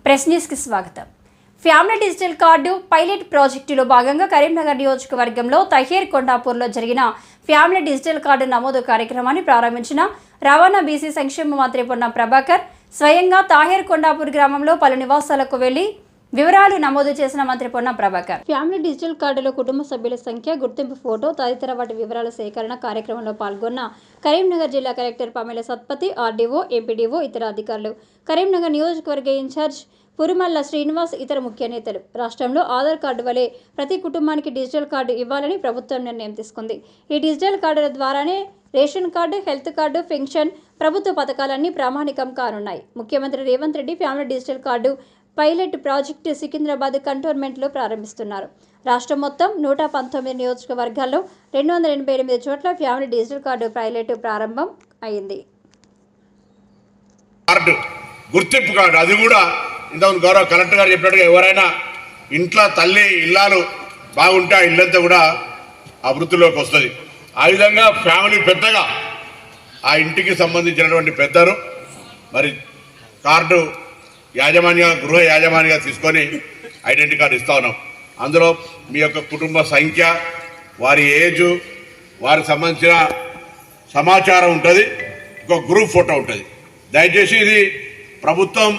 Press న్యూస్కి స్వాగతం. Family digital card pilot ప్రాజెక్టులో భాగంగా కరీంనగర్ నియోజకవర్గంలో తహేర్ కొండాపూర్లో జరిగిన ఫ్యామిలీ డిజిటల్ కార్డు నమోదు కార్యక్రమాన్ని ప్రారంభించిన రవాణా బీసీ సంక్షేమ మంత్రి పొన్నం ప్రభాకర్ స్వయంగా తాహేర్ కొండాపూర్ గ్రామంలో పలు నివాసాలకు వెళ్లి వివరాలు నమోదు చేసిన మంత్రి పొన్నం ప్రభాకర్ ఫ్యామిలీ డిజిటల్ కార్డులో కుటుంబ సభ్యుల సంఖ్య, గుర్తింపు ఫోటో తదితర వాటి వివరాల సేకరణ కార్యక్రమంలో పాల్గొన్న కరీంనగర్ జిల్లా కలెక్టర్ పమేల సత్పతి, ఆర్డీఓ, ఎంపీడీఓ, ఇతర అధికారులు, కరీంనగర్ నియోజకవర్గ ఇన్ఛార్జ్ పురుమల్ల శ్రీనివాస్, ఇతర ముఖ్య నేతలు. రాష్ట్రంలో ఆధార్ కార్డు వలె ప్రతి కుటుంబానికి డిజిటల్ కార్డు ఇవ్వాలని ప్రభుత్వం నిర్ణయం తీసుకుంది. ఈ డిజిటల్ కార్డుల ద్వారానే ration card, health card, pension, ప్రభుత్వ పథకాలన్నీ ప్రామాణికం కానున్నాయి. ముఖ్యమంత్రి Revanth Reddy family digital card pilot project Secunderabad కంటోన్మెంట్లో ప్రారంభిస్తున్నారు. రాష్ట్రం మొత్తం 119 నియోజకవర్గాల్లో 288 చోట్ల ఫ్యామిలీ డిజిటల్ కార్డు పైలట్ ప్రారంభం అయింది. గుర్తింపు కార్డు అది కూడా ఇంతకుముందు గౌరవ కలెక్టర్ గారు చెప్పినట్టుగా ఎవరైనా ఇంట్లో తల్లి ఇల్లాలు బాగుంటే ఆ ఇల్లంతా కూడా ఆ వృత్తిలోకి వస్తుంది. ఆ విధంగా ఫ్యామిలీ పెద్దగా ఆ ఇంటికి సంబంధించినటువంటి పెద్దలు మరి కార్డు గృహ యాజమాన్యంగా తీసుకొని ఐడెంటిటీ కార్డు ఇస్తా ఉన్నాం. అందులో మీ యొక్క కుటుంబ సంఖ్య, వారి ఏజు, వారికి సంబంధించిన సమాచారం ఉంటుంది, ఒక గ్రూప్ ఫోటో ఉంటుంది. దయచేసి ఇది ప్రభుత్వం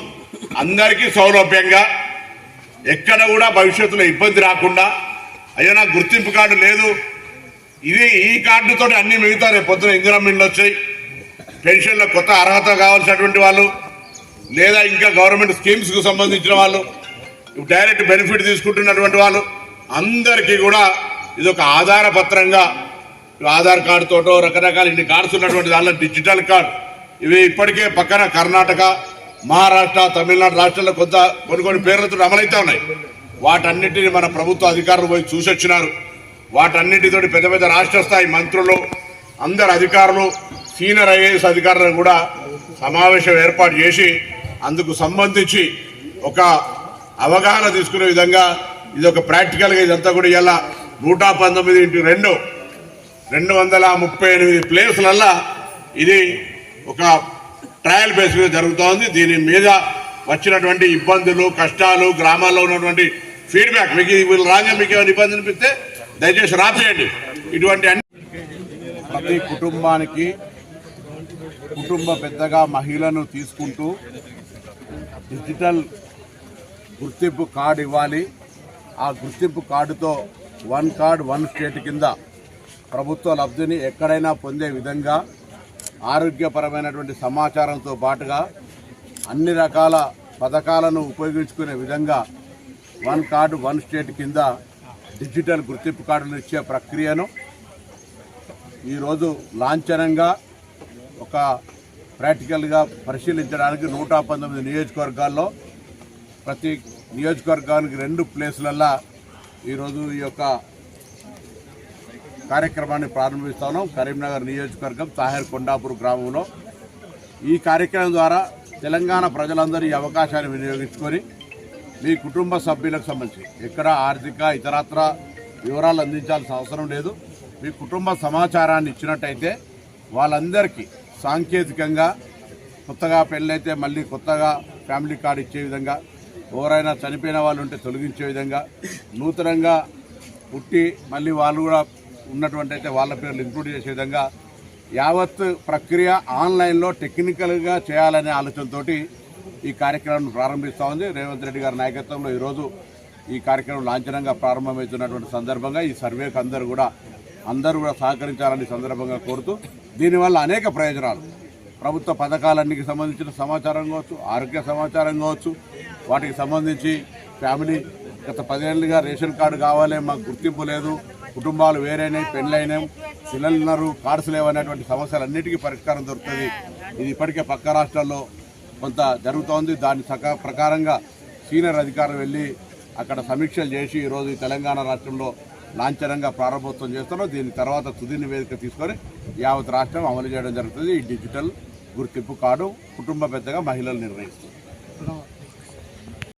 అందరికీ సౌలభ్యంగా ఎక్కడ కూడా భవిష్యత్తులో ఇబ్బంది రాకుండా, అయ్యా నాకు గుర్తింపు కార్డు లేదు, ఇది ఈ కార్డుతో అన్ని మిగతా రేపు పొద్దున ఇందిరమ్మ వచ్చాయి, పెన్షన్లో కొత్త అర్హత కావాల్సినటువంటి వాళ్ళు, లేదా ఇంకా గవర్నమెంట్ స్కీమ్స్కు సంబంధించిన వాళ్ళు, డైరెక్ట్ బెనిఫిట్ తీసుకుంటున్నటువంటి వాళ్ళు అందరికీ కూడా ఇది ఒక ఆధార పత్రంగా ఆధార్ కార్డుతోటో రకరకాల ఇన్ని కార్డ్స్ ఉన్నటువంటి దానిలో డిజిటల్ కార్డు ఇవి ఇప్పటికే పక్కన కర్ణాటక, మహారాష్ట్ర, తమిళనాడు రాష్ట్రాల్లో కొన్ని పేర్లతో అమలైతే ఉన్నాయి. వాటన్నిటిని మన ప్రభుత్వ అధికారులు పోయి చూసి వచ్చినారు. వాటన్నిటితోటి పెద్ద పెద్ద రాష్ట్ర స్థాయి మంత్రులు, అందరు అధికారులు, సీనియర్ ఐఏఎస్ అధికారులను కూడా సమావేశం ఏర్పాటు చేసి అందుకు సంబంధించి ఒక అవగాహన తీసుకునే విధంగా ఇది ఒక ప్రాక్టికల్గా ఇదంతా కూడా ఇలా 119x2 238 ప్లేసులల్లా ఇది ఒక ట్రయల్ బేస్ మీద జరుగుతోంది. దీని మీద వచ్చినటువంటి ఇబ్బందులు, కష్టాలు, గ్రామాల్లో ఉన్నటువంటి ఫీడ్బ్యాక్ మీకు వీళ్ళు రాగా మీకు ఏమైనా ఇబ్బంది అనిపిస్తే దయచేసి రాసేయండి. ఇటువంటి ప్రతి కుటుంబానికి కుటుంబ పెద్దగా మహిళను తీసుకుంటూ డిజిటల్ గుర్తింపు కార్డు ఇవ్వాలి. ఆ గుర్తింపు కార్డుతో 1 కార్డ్ 1 స్టేట్ కింద ప్రభుత్వ లబ్ధిని ఎక్కడైనా పొందే విధంగా ఆరోగ్యపరమైనటువంటి సమాచారంతో పాటుగా అన్ని రకాల పథకాలను ఉపయోగించుకునే విధంగా 1 కార్డు 1 స్టేట్ కింద డిజిటల్ గుర్తింపు కార్డులు ఇచ్చే ప్రక్రియను ఈరోజు లాంఛనంగా ఒక ప్రాక్టికల్గా పరిశీలించడానికి 119 నియోజకవర్గాల్లో ప్రతి నియోజకవర్గానికి 2 ప్లేసులల్లా ఈరోజు ఈ యొక్క కార్యక్రమాన్ని ప్రారంభిస్తున్నాం. కరీంనగర్ నియోజకవర్గం తాహేర్ కొండాపూర్ గ్రామంలో ఈ కార్యక్రమం ద్వారా తెలంగాణ ప్రజలందరూ ఈ అవకాశాన్ని వినియోగించుకొని మీ కుటుంబ సభ్యులకు సంబంధించి ఎక్కడ ఆర్థిక ఇతరత్ర వివరాలు అందించాల్సిన అవసరం లేదు. మీ కుటుంబ సమాచారాన్ని ఇచ్చినట్టయితే వాళ్ళందరికీ సాంకేతికంగా కొత్తగా పెళ్ళైతే మళ్ళీ కొత్తగా ఫ్యామిలీ కార్డు ఇచ్చే విధంగా, ఎవరైనా చనిపోయిన వాళ్ళు ఉంటే తొలగించే విధంగా, నూతనంగా పుట్టి మళ్ళీ వాళ్ళు కూడా ఉన్నటువంటి అయితే వాళ్ళ పేర్లు ఇంక్లూడ్ చేసే విధంగా యావత్ ప్రక్రియ ఆన్లైన్లో టెక్నికల్గా చేయాలనే ఆలోచనతో ఈ కార్యక్రమం ప్రారంభిస్తూ ఉంది. రేవంత్ రెడ్డి గారి నాయకత్వంలో ఈరోజు ఈ కార్యక్రమం లాంఛనంగా ప్రారంభమవుతున్నటువంటి సందర్భంగా ఈ సర్వేకు అందరూ కూడా సహకరించాలని సందర్భంగా కోరుతూ, దీనివల్ల అనేక ప్రయోజనాలు, ప్రభుత్వ పథకాలన్నిటికి సంబంధించిన సమాచారం కావచ్చు, ఆరోగ్య సమాచారం కావచ్చు, వాటికి సంబంధించి ఫ్యామిలీ గత 10 ఏళ్ళుగా రేషన్ కార్డు కావాలి, మాకు గుర్తింపు లేదు, కుటుంబాలు వేరైనాయి, పెళ్ళైనాయి, పిల్లలున్నారు, కార్డ్స్ లేవనేటువంటి సమస్యలన్నిటికీ పరిష్కారం దొరుకుతుంది. ఇది ఇప్పటికే పక్క రాష్ట్రాల్లో కొంత జరుగుతోంది. దాని ప్రకారంగా సీనియర్ అధికారులు వెళ్ళి అక్కడ సమీక్షలు చేసి ఈరోజు తెలంగాణ రాష్ట్రంలో లాంఛనంగా ప్రారంభోత్సవం చేస్తున్నాం. దీని తర్వాత తుది నివేదిక తీసుకొని యావత్ రాష్ట్రం అమలు చేయడం జరుగుతుంది. ఈ డిజిటల్ గుర్తింపు కార్డు కుటుంబ పెద్దగా మహిళలు నిర్ణయిస్తారు.